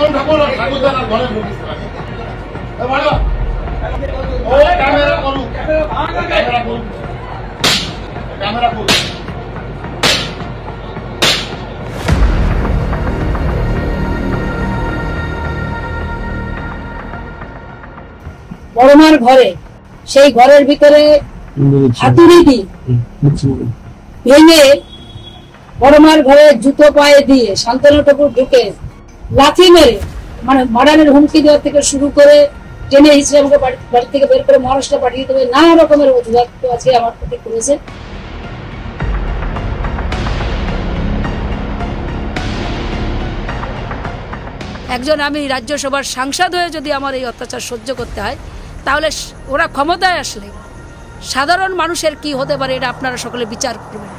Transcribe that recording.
চন্দন ঠাকুর আর ঠাকুরদার ঘরে নোটিশ থাকে। ও ক্যামেরা করুন, ক্যামেরা করুন, ক্যামেরা করুন। বড়মার ঘরে, সেই ঘরের ভিতরে হাতুড়ি দিয়ে ভেঙে বড়মার ঘরে জুতো পায়ে দিয়ে শান্তনু ঠাকুর ঢুকে লাথি মেরে মানে মার্ডারের হুমকি দেওয়ার থেকে শুরু করে টেনে হিসেবে আমাকে বাড়ি থেকে বের করে মহারাষ্ট্র পাঠিয়ে দেবে, নানা রকমের অজুহাত আজকে আমার প্রতি করেছে। একজন আমি রাজ্যসভার সাংসদ হয়ে যদি আমার এই অত্যাচার সহ্য করতে হয়, তাহলে ওরা ক্ষমতায় আসলে সাধারণ মানুষের কি হতে পারে এটা আপনারা সকলে বিচার করবেন।